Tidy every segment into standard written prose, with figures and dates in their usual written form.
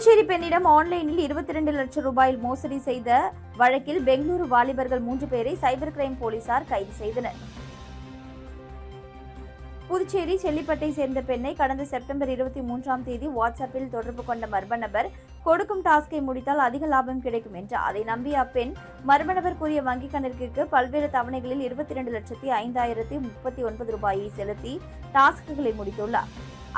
புதுச்சேரி பெண்ணிடம் ஆன்லைனில் 22 லட்சம் ரூபாயில் மோசடி செய்த வழக்கில் பெங்களூரு வாலிபர்கள் 3 பேரை சைபர் கிரைம் போலீசார் கைது செய்தனர். புதுச்சேரி செல்லிப்பட்டை சேர்ந்த பெண்ணை கடந்த செப்டம்பர் 23ஆம் தேதி வாட்ஸ்அப்பில் தொடர்பு கொண்ட மர்ம நபர் கொடுக்கும் டாஸ்கை முடித்தால் அதிக லாபம் கிடைக்கும் என்றார். அதை நம்பிய அப்பெண் மர்ம நபர் கூறிய வங்கிக் கணக்கிற்கு பல்வேறு தவணைகளில் 22,05,039 ரூபாயை செலுத்தி டாஸ்குகளை முடித்துள்ளார்.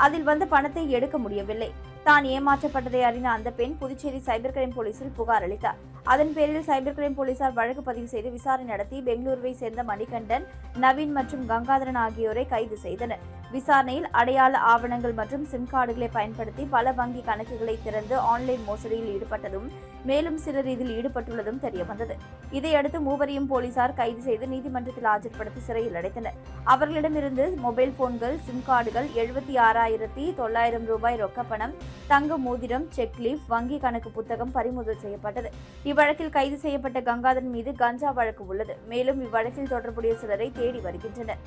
அதில் வந்த பணத்தை எடுக்க முடியவில்லை. தான் ஏமாற்றப்பட்டதை அறிந்த அந்த பெண் புதுச்சேரி சைபர் கிரைம் போலீசில் புகார் அளித்தார். அதன் பேரில் சைபர் கிரைம் போலீசார் வழக்கு பதிவு செய்து விசாரணை நடத்தி பெங்களூருவை சேர்ந்த மணிகண்டன், நவீன் மற்றும் கங்காதரன் ஆகியோரை கைது செய்தனர். விசாரணையில் அடையாள ஆவணங்கள் மற்றும் சிம் கார்டுகளை பயன்படுத்தி பல வங்கி கணக்குகளை திறந்து ஆன்லைன் மோசடியில் ஈடுபட்டதும் மேலும் சிலர் இதில் ஈடுபட்டுள்ளதும் தெரியவந்தது. இதையடுத்து மூவரையும் போலீசார் கைது செய்து நீதிமன்றத்தில் ஆஜர்படுத்தி சிறையில் அடைத்தனர். அவர்களிடமிருந்து மொபைல் போன்கள், சிம் கார்டுகள், 76,900 ரூபாய் ரொக்கப்பணம், தங்க மோதிரம், செக்லீஃப், வங்கி கணக்கு புத்தகம் பறிமுதல் செய்யப்பட்டது. இவ்வழக்கில் கைது செய்யப்பட்ட கங்காதரன் மீது கஞ்சா வழக்கு உள்ளது. மேலும் இவ்வழக்கில் தொடர்புடைய சிலரை தேடி வருகின்றனர்.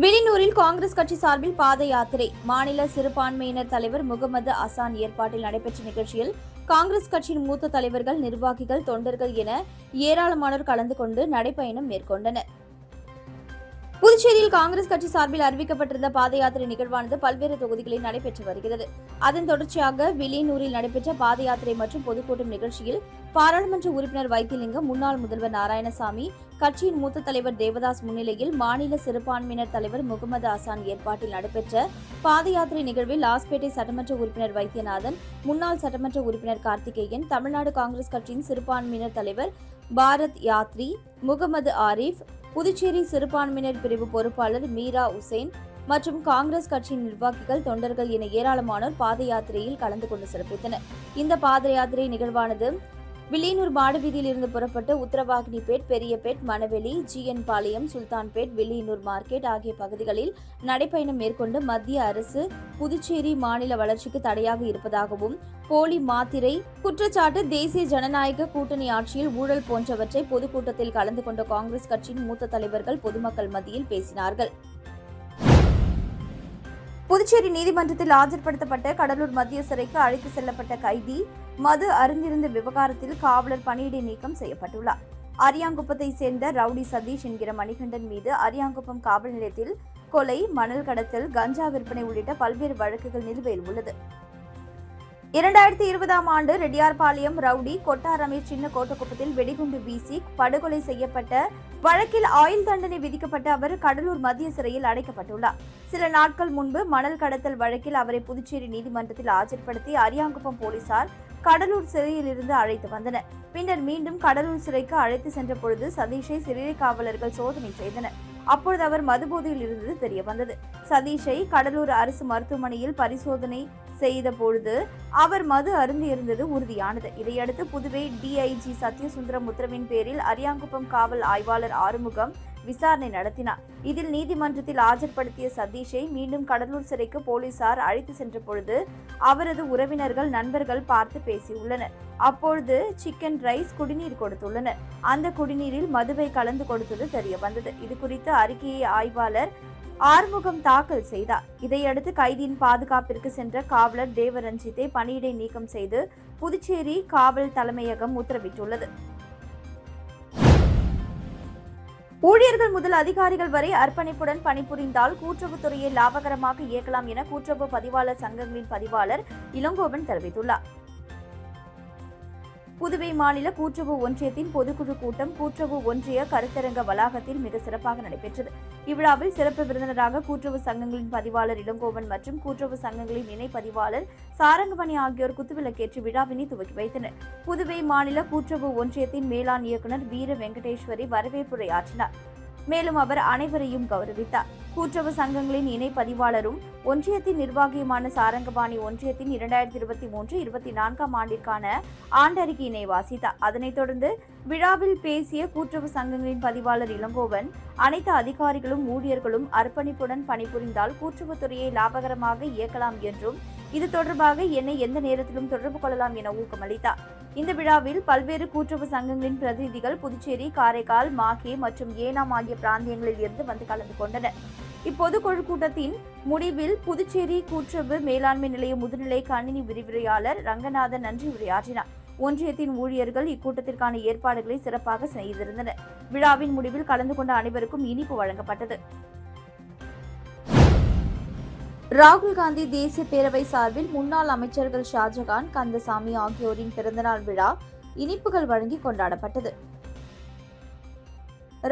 வில்லியனூரில் காங்கிரஸ் கட்சி சார்பில் பாத யாத்திரை. மாநில சிறுபான்மையினர் தலைவர் முகமது அசான் ஏற்பாட்டில் நடைபெற்ற நிகழ்ச்சியில் காங்கிரஸ் கட்சியின் மூத்த தலைவர்கள், நிர்வாகிகள், தொண்டர்கள் என ஏராளமானோர் கலந்து கொண்டு நடைபயணம் மேற்கொண்டனர். புதுச்சேரியில் காங்கிரஸ் கட்சி சார்பில் அறிவிக்கப்பட்டிருந்த பாத யாத்திரை நிகழ்வானது பல்வேறு தொகுதிகளில் நடைபெற்று வருகிறது. அதன் தொடர்ச்சியாக வில்லியனூரில் நடைபெற்ற பாத யாத்திரை மற்றும் பொதுக்கூட்டம் நிகழ்ச்சியில் பாராளுமன்ற உறுப்பினர் வைத்திலிங்கம், முன்னாள் முதல்வர் நாராயணசாமி, கட்சியின் மூத்த தலைவர் தேவதாஸ் முன்னிலையில் மாநில சிறுபான்மையினர் தலைவர் முகமது அசான் ஏற்பாட்டில் நடைபெற்ற பாத யாத்திரை நிகழ்வில் லாஸ்பேட்டை சட்டமன்ற உறுப்பினர் வைத்தியநாதன், முன்னாள் சட்டமன்ற உறுப்பினர் கார்த்திகேயன், தமிழ்நாடு காங்கிரஸ் கட்சியின் சிறுபான்மையினர் தலைவர் பாரத் யாத்ரி, முகமது ஆரிஃப், புதுச்சேரி சிறுபான்மையினர் பிரிவு பொறுப்பாளர் மீரா உசேன் மற்றும் காங்கிரஸ் கட்சியின் நிர்வாகிகள், தொண்டர்கள் என ஏராளமானோர் பாத யாத்திரையில் கலந்து கொண்டு சிறப்பித்தனர். இந்த பாத யாத்திரை நிகழ்வானது வில்லியனூர் மாடுவீதியில் இருந்து புறப்பட்டு உத்தரவாகினிபேட், பெரியபேட், மணவெளி, ஜிஎன் பாளையம், சுல்தான்பேட், வில்லியனூர் மார்க்கெட் ஆகிய பகுதிகளில் நடைபயணம் மேற்கொண்டு மத்திய அரசு புதுச்சேரி மாநில வளர்ச்சிக்கு தடையாக இருப்பதாகவும், போலி மாத்திரை குற்றச்சாட்டு, தேசிய ஜனநாயக கூட்டணி ஆட்சியில் ஊழல் போன்றவற்றை பொதுக்கூட்டத்தில் கலந்து கொண்ட காங்கிரஸ் கட்சியின் மூத்த தலைவர்கள் பொதுமக்கள் மத்தியில் பேசினார்கள். புதுச்சேரி நீதிமன்றத்தில் ஆஜர்படுத்தப்பட்ட கடலூர் மத்திய சிறைக்கு அழைத்து செல்லப்பட்ட கைதி மது அருந்திருந்த விவகாரத்தில் காவலர் பணியிடை நீக்கம் செய்யப்பட்டுள்ளார். அரியாங்குப்பத்தை சேர்ந்த ரவுடி சதீஷ் என்கிற மணிகண்டன் மீது அரியாங்குப்பம் காவல் நிலையத்தில் கொலை, மணல் கடத்தல், கஞ்சா விற்பனை உள்ளிட்ட பல்வேறு வழக்குகள் நிலுவையில் உள்ளது. 2020ஆம் ஆண்டு ரெட்டியார்பாளையம் ரவுடி கொட்டா ரமேஷ் சின்ன கோட்டக்குப்பத்தில் வெடிகுண்டு வீசி படுகொலை செய்யப்பட்ட வழக்கில் ஆயுள் தண்டனை விதிக்கப்பட்ட அவர் கடலூர் மத்திய சிறையில் அடைக்கப்பட்டுள்ளார். சில நாட்கள் முன்பு மணல் கடத்தல் வழக்கில் அவரை புதுச்சேரி நீதிமன்றத்தில் ஆஜர்படுத்தி அரியாங்குப்பம் போலீசார் கடலூர் சிறையில் இருந்து அழைத்து வந்தனர். பின்னர் மீண்டும் கடலூர் சிறைக்கு அழைத்து சென்ற பொழுது சதீஷை சிறை காவலர்கள் சோதனை செய்தனர். அப்பொழுது அவர் மதுபோதையில் இருந்தது தெரியவந்தது. சதீஷை கடலூர் அரசு மருத்துவமனையில் பரிசோதனை செய்த பொழுது அவர் மது அருந்தியிருந்தது உறுதியானது. இதையடுத்து புதுவை டிஐஜி சத்யசுந்தரம் உத்தரவின் பேரில் அரியாங்குப்பம் காவல் ஆய்வாளர் ஆறுமுகம் விசாரணை நடத்தினார். இதில் நீதிமன்றத்தில் ஆஜர்படுத்திய சதீஷை மீண்டும் கடலூர் சிறைக்கு போலீசார் அழைத்து சென்ற பொழுது அவரது உறவினர்கள், நண்பர்கள் பார்த்து பேசியுள்ளனர். அப்பொழுது சிக்கன் ரைஸ், குடிநீர் கொடுத்துள்ளனர். அந்த குடிநீரில் மதுவை கலந்து கொடுத்தது தெரிய வந்தது. இது குறித்து அறிக்கையை ஆய்வாளர் ஆறுமுகம் தாக்கல் செய்தார். இதையடுத்து கைதியின் பாதுகாப்பிற்கு சென்ற காவலர் தேவரஞ்சித்தை பணியிடை நீக்கம் செய்து புதுச்சேரி காவல் தலைமையகம் உத்தரவிட்டுள்ளது. ஊழியர்கள் முதல் அதிகாரிகள் வரை அர்ப்பணிப்புடன் பணிபுரிந்தால் கூட்டுறவுத்துறையை லாபகரமாக இயக்கலாம் என கூட்டுறவு பதிவாளர் சங்கங்களின் பதிவாளர் இளங்கோவன் தெரிவித்துள்ளார். புதுவை மாநில கூட்டுறவு ஒன்றியத்தின் பொதுக்குழு கூட்டம் கூட்டுறவு ஒன்றிய கருத்தரங்க வளாகத்தில் மிக சிறப்பாக நடைபெற்றது. இவ்விழாவில் சிறப்பு விருந்தினராக கூட்டுறவு சங்கங்களின் பதிவாளர் இளங்கோவன் மற்றும் கூட்டுறவு சங்கங்களின் இணை பதிவாளர் சாரங்கமணி ஆகியோர் குத்துவிளக்கேற்றி விழாவினை துவக்கி வைத்தனர். புதுவை மாநில கூட்டுறவு ஒன்றியத்தின் மேலாண் இயக்குநர் வீர வெங்கடேஸ்வரி வரவேற்புரையாற்றினார். மேலும் அவர் அனைவரையும் கௌரவித்தார். கூட்டுறவு சங்கங்களின் இணை பதிவாளரும் ஒன்றியத்தின் நிர்வாகியுமான சாரங்கபாணி ஒன்றியத்தின் 2023-24ஆம் ஆண்டிற்கான ஆண்டறிக்கையினை வாசித்தார். அதனைத் தொடர்ந்து விழாவில் பேசிய கூட்டுறவு சங்கங்களின் பதிவாளர் இளங்கோவன், அனைத்து அதிகாரிகளும் ஊழியர்களும் அர்ப்பணிப்புடன் பணிபுரிந்தால் கூட்டுறவுத்துறையை லாபகரமாக இயக்கலாம் என்றும் இது தொடர்பாக என்னை எந்த நேரத்திலும் தொடர்பு கொள்ளலாம் என ஊக்கமளித்தார். இந்த விழாவில் பல்வேறு கூட்டுறவு சங்கங்களின் பிரதிநிதிகள் புதுச்சேரி, காரைக்கால், மாகே மற்றும் ஏனாம் ஆகிய பிராந்தியங்களில் இருந்து வந்து கலந்து கொண்டனர். இப்பொதுக்குழு கூட்டத்தின் முடிவில் புதுச்சேரி கூட்டுறவு மேலாண்மை நிலைய முதுநிலை கணினி விரிவுரையாளர் ரங்கநாதன் நன்றி உரையாற்றினார். ஒன்றியத்தின் ஊழியர்கள் இக்கூட்டத்திற்கான ஏற்பாடுகளை சிறப்பாக செய்திருந்தனர். விழாவின் முடிவில் கலந்து கொண்ட அனைவருக்கும் இனிப்பு வழங்கப்பட்டது. ராகுல் காந்தி தேசிய பேரவை சார்பில் முன்னாள் அமைச்சர்கள் ஷாஜகான், கந்தசாமி ஆகியோரின் பிறந்தநாள் விழா இனிப்புகள் வழங்கி கொண்டாடப்பட்டது.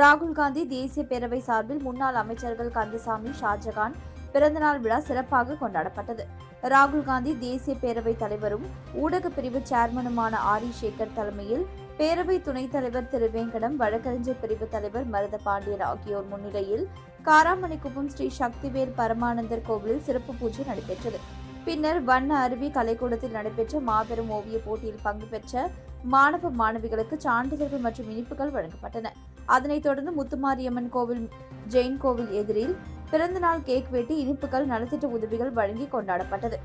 ராகுல் காந்தி தேசிய பேரவை சார்பில் முன்னாள் அமைச்சர்கள் கந்தசாமி, ஷாஜகான் பிறந்தநாள் விழா சிறப்பாக கொண்டாடப்பட்டது. ராகுல் காந்தி தேசிய பேரவை தலைவரும் ஊடக பிரிவு சேர்மனுமான ஆரி சேகர் தலைமையில் பேரவை துணைத் தலைவர் திரு வெங்கடம், வழக்கறிஞர் பிரிவு தலைவர் மருத பாண்டியன் ஆகியோர் முன்னிலையில் காராமணிக்குப்பம் ஸ்ரீ சக்திவேல் பரமானந்தர் கோவிலில் சிறப்பு பூஜை நடைபெற்றது. பின்னர் வண்ண அருவி கலைக்கூடத்தில் நடைபெற்ற மாபெரும் ஓவிய போட்டியில் பங்கு பெற்ற மாணவ மாணவிகளுக்கு சான்றிதழ்கள் மற்றும் இனிப்புகள் வழங்கப்பட்டன. அதனைத் தொடர்ந்து முத்துமாரியம்மன் கோவில் ஜெயின் கோவில் எதிரில் பிறந்தநாள் கேக் வெட்டி இனிப்புகள், நலத்திட்ட உதவிகள் வழங்கி கொண்டாடப்பட்டது.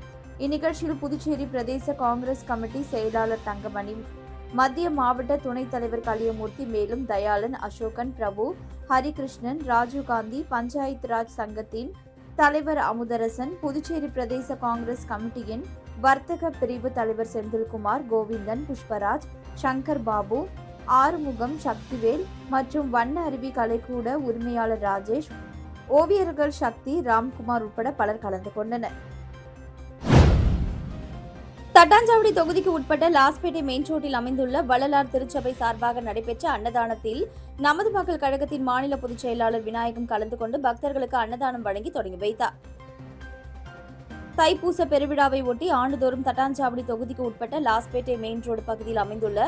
இந்நிகழ்ச்சியில் புதுச்சேரி பிரதேச காங்கிரஸ் கமிட்டி செயலாளர் தங்கமணி, மத்திய மாவட்ட துணைத் தலைவர் கலியமூர்த்தி, மேலும் தயாளன், அசோகன், பிரபு, ஹரிகிருஷ்ணன், ராஜீவ்காந்தி, பஞ்சாயத்து ராஜ் சங்கத்தின் தலைவர் அமுதரசன், புதுச்சேரி பிரதேச காங்கிரஸ் கமிட்டியின் வர்த்தக பிரிவு தலைவர் செந்தில்குமார், கோவிந்தன், புஷ்பராஜ், சங்கர் பாபு, ஆறுமுகம், சக்திவேல் மற்றும் வண்ண அருவி கலைக்கூட உரிமையாளர் ராஜேஷ், ஓவியர்கள் சக்தி, ராம்குமார் உட்பட பலர் கலந்து கொண்டனர். தட்டாஞ்சாவடி தொகுதிக்கு உட்பட்ட லாஸ்பேட்டை மெயின் ரோட்டில் அமைந்துள்ள வள்ளலார் திருச்சபை சார்பாக நடைபெற்ற அன்னதானத்தில் நமது மக்கள் கழகத்தின் மாநில பொதுச் செயலாளர் விநாயகம் கலந்து கொண்டு பக்தர்களுக்கு அன்னதானம் வழங்கி தொடங்கி வைத்தார். தைப்பூச பெருவிழாவை ஒட்டி ஆண்டுதோறும் தட்டாஞ்சாவடி தொகுதிக்கு உட்பட்ட லாஸ்பேட்டை மெயின் ரோடு பகுதியில் அமைந்துள்ள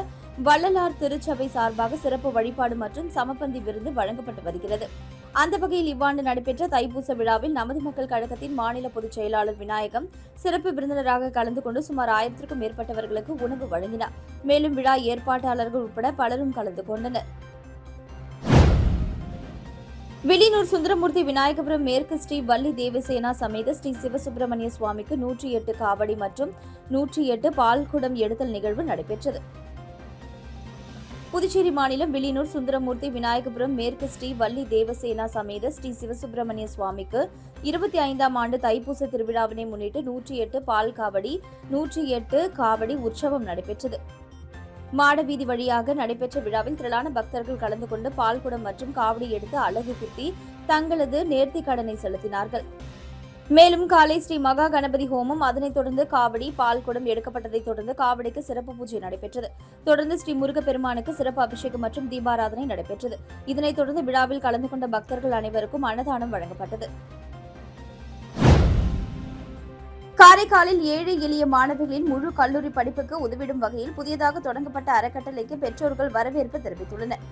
வள்ளலார் திருச்சபை சார்பாக சிறப்பு வழிபாடு மற்றும் சமபந்தி விருந்து வழங்கப்பட்டு வருகிறது. அந்த வகையில் இவ்வாண்டு நடைபெற்ற தைப்பூச விழாவில் நமது மக்கள் கழகத்தின் மாநில பொதுச் செயலாளர் விநாயகம் சிறப்பு விருந்தினராக கலந்து கொண்டு சுமார் 1000க்கும் மேற்பட்டவர்களுக்கு உணவு வழங்கினார். மேலும் விழா ஏற்பாட்டாளர்கள் உட்பட பலரும் கலந்து கொண்டனர். வில்லியனூர் சுந்தரமூர்த்தி விநாயகபுரம் மேற்கு ஸ்ரீ வள்ளி தேவசேனா சமேத ஸ்ரீ சிவசுப்பிரமணிய சுவாமிக்கு 108 காவடி மற்றும் 108 பால்குடம் எடுத்தல் நிகழ்வு நடைபெற்றது. புதுச்சேரி மாநிலம் வில்லியனூர் சுந்தரமூர்த்தி விநாயகபுரம் மேற்கு ஸ்ரீ வள்ளி தேவசேனா சமேத ஸ்ரீ சிவசுப்பிரமணிய சுவாமிக்கு 25ஆம் ஆண்டு தைப்பூச திருவிழாவினை முன்னிட்டு 108 பால் காவடி, 108 காவடி உற்சவம் நடைபெற்றது. மாடவீதி வழியாக நடைபெற்ற விழாவில் திரளான பக்தர்கள் கலந்து கொண்டு பால்குடம் மற்றும் காவடி எடுத்து அலகு குத்தி தங்களது நேர்த்திக் கடனை செலுத்தினார்கள். மேலும் காலை ஸ்ரீ மகா கணபதி ஹோமம், அதனைத் தொடர்ந்து காவடி, பால்குடம் எடுக்கப்பட்டதைத் தொடர்ந்து காவடிக்கு சிறப்பு பூஜை நடைபெற்றது. தொடர்ந்து ஸ்ரீ முருகப்பெருமானுக்கு சிறப்பு அபிஷேகம் மற்றும் தீபாராதனை நடைபெற்றது. இதனைத் தொடர்ந்து விழாவில் கலந்து கொண்ட பக்தர்கள் அனைவருக்கும் அன்னதானம் வழங்கப்பட்டது. காரைக்காலில் ஏழை எளிய மாணவர்களின் முழு கல்லூரி படிப்புக்கு உதவிடும் வகையில் புதியதாக தொடங்கப்பட்ட அறக்கட்டளைக்கு பெற்றோர்கள் வரவேற்பு தெரிவித்துள்ளனர்.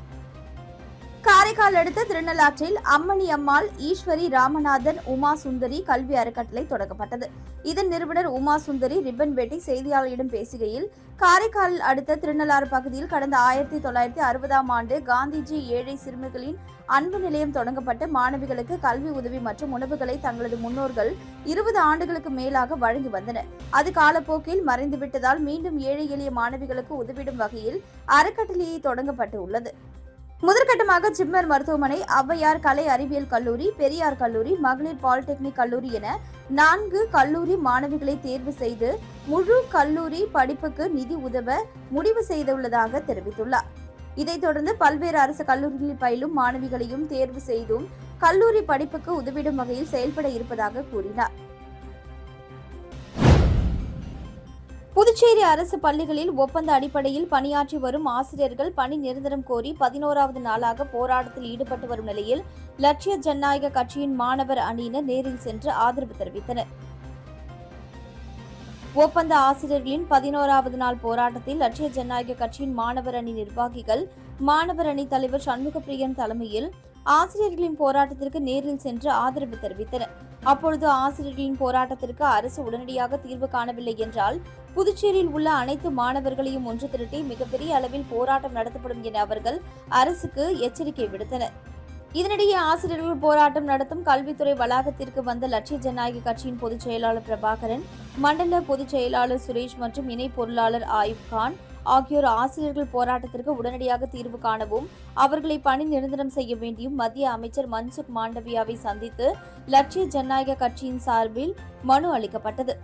காரைக்கால் அடுத்த திருநள்ளாற்றில் அம்மணி அம்மாள், ஈஸ்வரி, ராமநாதன், உமா சுந்தரி கல்வி அறக்கட்டளை தொடங்கப்பட்டது. இதன் நிறுவனர் உமா சுந்தரி ரிப்பன் வெட்டி செய்தியாளர்களிடம் பேசுகையில், காரைக்கால் அடுத்த திருநள்ளாறு பகுதியில் கடந்த 1960ஆம் ஆண்டு காந்திஜி ஏழை சிறுமிகளின் அன்பு நிலையம் தொடங்கப்பட்டு மாணவிகளுக்கு கல்வி உதவி மற்றும் உணவுகளை தங்களது முன்னோர்கள் 20 ஆண்டுகளுக்கு மேலாக வழங்கி வந்தனர். அது காலப்போக்கில் மறைந்துவிட்டதால் மீண்டும் ஏழை எளிய மாணவிகளுக்கு உதவிடும் வகையில் அறக்கட்டளையை தொடங்கப்பட்டு உள்ளது. முதற்கட்டமாக ஜிப்மர் மருத்துவமனை, ஔவையார் கலை அறிவியல் கல்லூரி, பெரியார் கல்லூரி, மகளிர் பாலிடெக்னிக் கல்லூரி என 4 கல்லூரி மாணவிகளை தேர்வு செய்து முழு கல்லூரி படிப்புக்கு நிதி உதவ முடிவு செய்துள்ளதாக தெரிவித்துள்ளார். இதைத் தொடர்ந்து பல்வேறு அரசு கல்லூரிகளில் பயிலும் மாணவிகளையும் தேர்வு செய்தும் கல்லூரி படிப்புக்கு உதவிடும் வகையில் செயல்பட இருப்பதாக கூறினார். புதுச்சேரி அரசு பள்ளிகளில் ஒப்பந்த அடிப்படையில் பணியாற்றி வரும் ஆசிரியர்கள் பணி நிரந்தரம் கோரி 11வது நாளாக போராட்டத்தில் ஈடுபட்டு வரும் நிலையில் லட்சிய ஜனநாயக கட்சியின் மாணவர் அணியினர் நேரில் சென்று ஆதரவு தெரிவித்தனர். ஒப்பந்த ஆசிரியர்களின் 11வது நாள் போராட்டத்தில் லட்சிய ஜனநாயக கட்சியின் மாணவர் அணி நிர்வாகிகள், மாணவர் அணி தலைவர் சண்முகப்பிரியன் தலைமையில் ஆசிரியர்களின் போராட்டத்திற்கு நேரில் சென்று ஆதரவு தெரிவித்தனர். அப்பொழுது ஆசிரியர்களின் போராட்டத்திற்கு அரசு உடனடியாக தீர்வு காணவில்லை என்றால் புதுச்சேரியில் உள்ள அனைத்து மாணவர்களையும் ஒன்று திரட்டி மிகப்பெரிய அளவில் போராட்டம் நடத்தப்படும் என அவர்கள் அரசுக்கு எச்சரிக்கை விடுத்தனர். இதனிடையே ஆசிரியர்கள் போராட்டம் நடத்தும் கல்வித்துறை வளாகத்திற்கு வந்த லட்சிய ஜனநாயக கட்சியின் பொதுச் செயலாளர் பிரபாகரன், மண்டல பொதுச் செயலாளர் சுரேஷ் மற்றும் இணை பொருளாளர் ஆயுப் கான் ஆகியோர் ஆசிரியர்கள் போராட்டத்திற்கு உடனடியாக தீர்வு காணவும் அவர்களை பணி நிரந்தரம் செய்ய வேண்டியும் மத்திய அமைச்சர் மன்சுக் மாண்டவியாவை சந்தித்து லட்சிய ஜனநாயக கட்சியின் சார்பில் மனு அளிக்கப்பட்டது.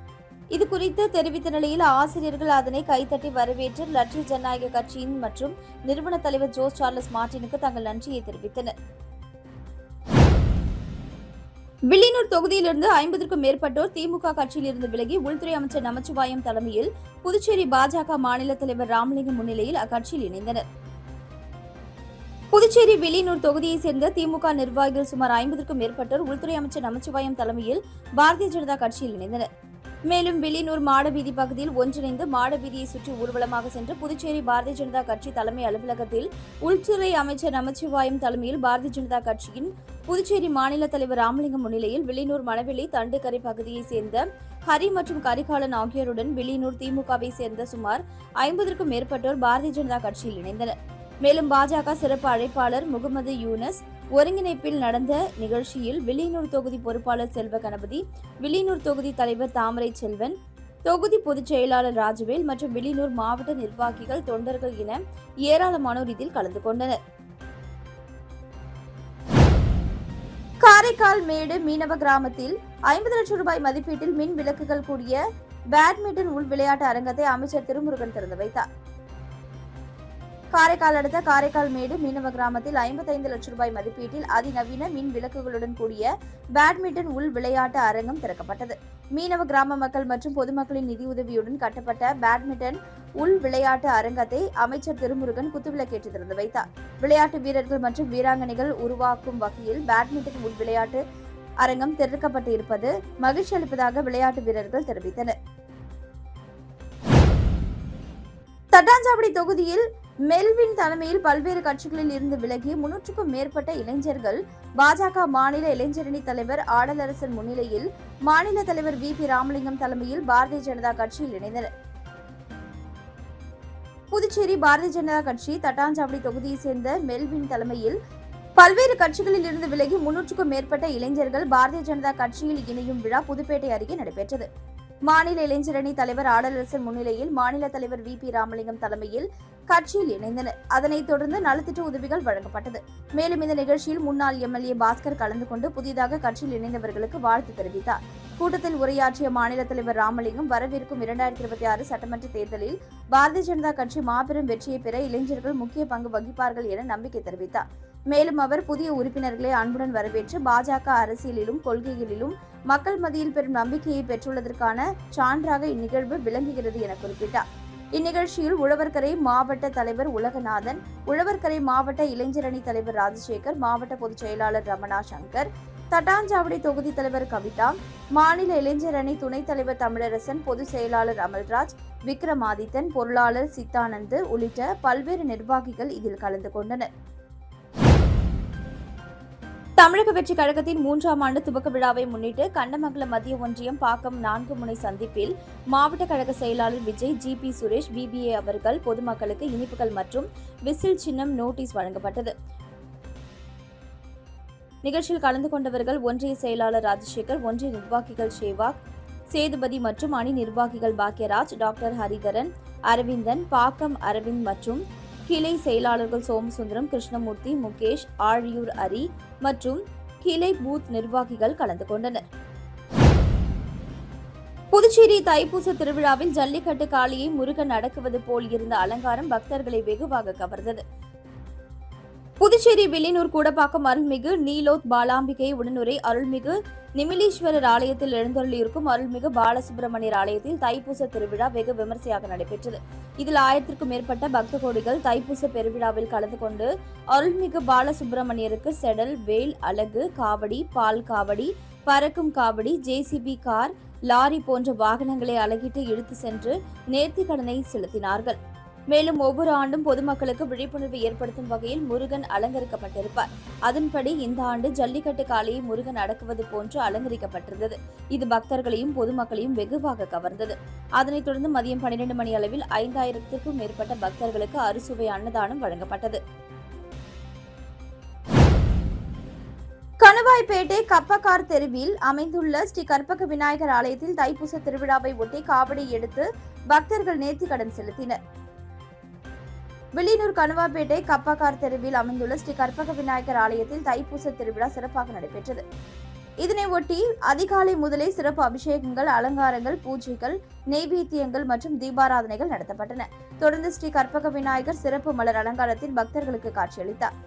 இதுகுறித்து தெரிவித்த நிலையில் ஆசிரியர்கள் அதனை கைத்தட்டி வரவேற்று லட்சிய ஜனநாயக கட்சியின் மற்றும் நிறுவன தலைவர் ஜோஸ் சார்லஸ் மார்டினுக்கு தங்கள் நன்றியை தெரிவித்தனர். வில்லியனூர் தொகுதியிலிருந்து 50க்கும் மேற்பட்டோர் திமுக கட்சியில் இருந்து விலகி உள்துறை அமைச்சர் நமச்சிவாயம் தலைமையில் புதுச்சேரி பாஜக மாநில தலைவர் ராமலிங்கம் முன்னிலையில் அக்கட்சியில் இணைந்தனர். புதுச்சேரி வில்லியனூர் தொகுதியைச் சேர்ந்த திமுக நிர்வாகிகள் சுமார் 50க்கும் மேற்பட்டோர் உள்துறை அமைச்சர் நமச்சிவாயம் தலைமையில் பாரதிய ஜனதா கட்சியில் இணைந்தனர். மேலும் வில்லியனூர் மாடவீதி பகுதியில் ஒன்றிணைந்து மாடவீதியை சுற்றி ஊர்வலமாக சென்று புதுச்சேரி பாரதிய ஜனதா கட்சி தலைமை அலுவலகத்தில் உள்துறை அமைச்சர் நமச்சிவாயம் தலைமையில் பாரதிய ஜனதா கட்சியின் புதுச்சேரி மாநில தலைவர் ராமலிங்கம் முன்னிலையில் வில்லியனூர் மணவெளி தண்டுக்கரை பகுதியைச் சேர்ந்த ஹரி மற்றும் கரிகாலன் ஆகியோருடன் வில்லியனூர் திமுகவை சேர்ந்த சுமார் 50க்கும் மேற்பட்டோர் பாரதிய ஜனதா கட்சியில் இணைந்தனர். மேலும் பாஜக சிறப்பு அழைப்பாளர் முகமது யூனஸ் ஒருங்கிணைப்பில் நடந்த நிகழ்ச்சியில் வில்லியனூர் தொகுதி பொறுப்பாளர் செல்வ கணபதி, வில்லியனூர் தொகுதி தலைவர் தாமரை செல்வன், தொகுதி பொதுச் செயலாளர் ராஜவேல் மற்றும் வில்லியனூர் மாவட்ட நிர்வாகிகள், தொண்டர்கள் என ஏராளமானோர் இதில் கலந்து கொண்டனர். காரைக்கால் மேடு மீனவ கிராமத்தில் 50 லட்சம் ரூபாய் மதிப்பீட்டில் மின் விளக்குகள் கூடிய பேட்மிண்டன் உள் விளையாட்டு அரங்கத்தை அமைச்சர் திருமுருகன் திறந்து வைத்தார். காரைக்கால் அடுத்த காரைக்கால் மேடு மீனவ கிராமத்தில் 55 லட்சம் ரூபாய் மதிப்பீட்டில் அதிநவீன மின் விளக்குகளுடன் கூடிய பேட்மிண்டன் உள் விளையாட்டு அரங்கம் திறக்கப்பட்டது. மீனவ கிராம மக்கள் மற்றும் பொதுமக்களின் நிதியுதவியுடன் கட்டப்பட்ட பேட்மிண்டன் உள் விளையாட்டு அரங்கத்தை அமைச்சர் திருமுருகன் குத்துவிளக்கேற்றி திறந்து வைத்தார். விளையாட்டு வீரர்கள் மற்றும் வீராங்கனைகள் உருவாக்கும் வகையில் பேட்மிண்டன் உள் விளையாட்டு அரங்கம் திறக்கப்பட்டு இருப்பது மகிழ்ச்சி அளிப்பதாக விளையாட்டு வீரர்கள் தெரிவித்தனர். தட்டாஞ்சாவடி தொகுதியில் மெல்வின் தலைமையில் பல்வேறு கட்சிகளில் இருந்து விலகி 300க்கும் மேற்பட்ட இளைஞர்கள் பாஜக மாநில இளைஞரணி தலைவர் ஆடலரசன் முன்னிலையில் மாநில தலைவர் வி.பி. ராமலிங்கம் தலைமையில் பாரதிய ஜனதா கட்சியில் இணைந்தனர். புதுச்சேரி பாரதிய ஜனதா கட்சி தட்டாஞ்சாவடி தொகுதியைச் சேர்ந்த மெல்வின் தலைமையில் பல்வேறு கட்சிகளில் இருந்து விலகி 300க்கும் மேற்பட்ட இளைஞர்கள் பாரதிய ஜனதா கட்சியில் இணையும் விழா புதுப்பேட்டை அருகே நடைபெற்றது. மாநில இளைஞரணி தலைவர் ஆடலரசன் முன்னிலையில் மாநில தலைவர் வி.பி. ராமலிங்கம் தலைமையில் கட்சியில் இணைந்தனர். அதனைத் தொடர்ந்து நலத்திட்ட உதவிகள் வழங்கப்பட்டது. மேலும் இந்த நிகழ்ச்சியில் முன்னாள் எம்எல்ஏ பாஸ்கர் கலந்து கொண்டு புதிதாக கட்சியில் இணைந்தவர்களுக்கு வாழ்த்து தெரிவித்தார். கூட்டத்தில் உரையாற்றிய மாநில தலைவர் ராமலிங்கம் வரவிருக்கும் 2026 சட்டமன்ற தேர்தலில் பாரதிய ஜனதா கட்சி மாபெரும் வெற்றியை பெற இளைஞர்கள் முக்கிய பங்கு வகிப்பார்கள் என நம்பிக்கை தெரிவித்தார். மேலும் அவர் புதிய உறுப்பினர்களை அன்புடன் வரவேற்று பாஜக அரசியலிலும் கொள்கைகளிலும் மக்கள் மத்தியில் பெரும் நம்பிக்கையை பெற்றுள்ளதற்கான சான்றாக இந்நிகழ்வு விளங்குகிறது என குறிப்பிட்டார். இந்நிகழ்ச்சியில் உழவர்கரை மாவட்ட தலைவர் உலகநாதன், உழவர்கரை மாவட்ட இளைஞரணி தலைவர் ராஜசேகர், மாவட்ட பொதுச் செயலாளர் ரமணா சங்கர், தட்டாஞ்சாவடி தொகுதி தலைவர் கவிதா, மாநில இளைஞரணி துணைத் தலைவர் தமிழரசன், பொதுச் செயலாளர் அமல்ராஜ், விக்ரமாதித்தன், பொருளாளர் சித்தானந்து உள்ளிட்ட பல்வேறு நிர்வாகிகள் இதில் கலந்து கொண்டனர். தமிழக வெற்றி கழகத்தின் 3ஆம் ஆண்டு துவக்க விழாவை முன்னிட்டு கண்டமங்கலம் மத்திய ஒன்றியம் பாக்கம் 4 முனை சந்திப்பில் மாவட்ட கழக செயலாளர் விஜய், ஜி.பி. சுரேஷ், பிபிஏ அவர்கள் பொதுமக்களுக்கு இனிப்புகள் மற்றும் விசில் சின்னம் நோட்டீஸ் வழங்கப்பட்டது. நிகழ்ச்சியில் கலந்து கொண்டவர்கள் ஒன்றிய செயலாளர் ராஜசேகர், ஒன்றிய நிர்வாகிகள் சேவாக், சேதுபதி மற்றும் அணி நிர்வாகிகள் பாக்யராஜ், டாக்டர் ஹரிதரன், அரவிந்தன், பாக்கம் அரவிந்த் மற்றும் கிளை செயலாளர்கள் சோமசுந்தரம், கிருஷ்ணமூர்த்தி, முகேஷ், ஆழியூர் அரி மற்றும் கிளை பூத் நிர்வாகிகள் கலந்து கொண்டனர். புதுச்சேரி தைப்பூச திருவிழாவில் ஜல்லிக்கட்டு காளியை முருகன் அடக்குவது போல் இருந்த அலங்காரம் பக்தர்களை வெகுவாக கவர்ந்தது. புதுச்சேரி வில்லியனூர் கூடப்பாக்கம் அருள்மிகு நீலோத் பாலாம்பிகை உடனுரை அருள்மிகு நிமிலீஸ்வரர் ஆலயத்தில் எழுந்தருளியிருக்கும் அருள்மிகு பாலசுப்பிரமணியர் ஆலயத்தில் தைப்பூச திருவிழா வெகு விமர்சையாக நடைபெற்றது. இதில் 1000க்கும் மேற்பட்ட பக்த கோடிகள் தைப்பூச பெருவிழாவில் கலந்து கொண்டு அருள்மிகு பாலசுப்பிரமணியருக்கு செடல், வேல், அலகு, காவடி, பால் காவடி, பறக்கும் காவடி, ஜேசிபி கார், லாரி போன்ற வாகனங்களை அலகிட்டு இழுத்து சென்று நேர்த்திக் கடனை செலுத்தினார்கள். மேலும் ஒவ்வொரு ஆண்டும் பொதுமக்களுக்கு விழிப்புணர்வு ஏற்படுத்தும் வகையில் முருகன் அலங்கரிக்கப்பட்டிருப்பார். அதன்படி இந்த ஆண்டு ஜல்லிக்கட்டு காளையை முருகன் அடக்குவது போன்று அலங்கரிக்கப்பட்டிருந்தது. இது பக்தர்களையும் பொதுமக்களையும் வெகுவாக கவர்ந்தது. அதனைத் தொடர்ந்து மதியம் 12 மணி அளவில் 5000க்கும் மேற்பட்ட பக்தர்களுக்கு அறுசுவை அன்னதானம் வழங்கப்பட்டது. கணுவாய்பேட்டை கப்பக்கார் தெருவில் அமைந்துள்ள ஸ்ரீ கற்பக விநாயகர் ஆலயத்தில் தைப்பூச திருவிழாவை ஒட்டி காவடி எடுத்து பக்தர்கள் நேர்த்திக் கடன் செலுத்தினர். வில்லியனூர் கணுவாப்பேட்டை கப்பக்கார் தெருவில் அமைந்துள்ள ஸ்ரீ கற்பக விநாயகர் ஆலயத்தில் தைப்பூச திருவிழா சிறப்பாக நடைபெற்றது. இதனை ஒட்டி அதிகாலை முதலே சிறப்பு அபிஷேகங்கள், அலங்காரங்கள், பூஜைகள், நெய்வேத்தியங்கள் மற்றும் தீபாராதனைகள் நடத்தப்பட்டன. தொடர்ந்து ஸ்ரீ கற்பக விநாயகர் சிறப்பு மலர் அலங்காரத்தில் பக்தர்களுக்கு காட்சியளித்தார்.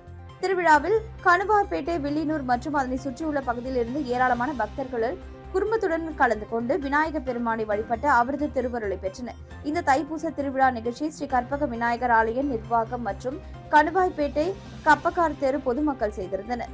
திருவிழாவில் கணுவாப்பேட்டை, வில்லியனூர் மற்றும் அதனை சுற்றியுள்ள பகுதியில் இருந்து ஏராளமான பக்தர்கள் குடும்பத்துடன் கலந்து கொண்டு விநாயகர் பெருமானை வழிபட்டு அவரது திருவருளை பெற்றனர். இந்த தைப்பூச திருவிழா நிகழ்ச்சி ஸ்ரீ கற்பக விநாயகர் ஆலய நிர்வாகம் மற்றும் கணுவாய்பேட்டை கப்பக்கார் தெரு பொதுமக்கள் செய்திருந்தனர்.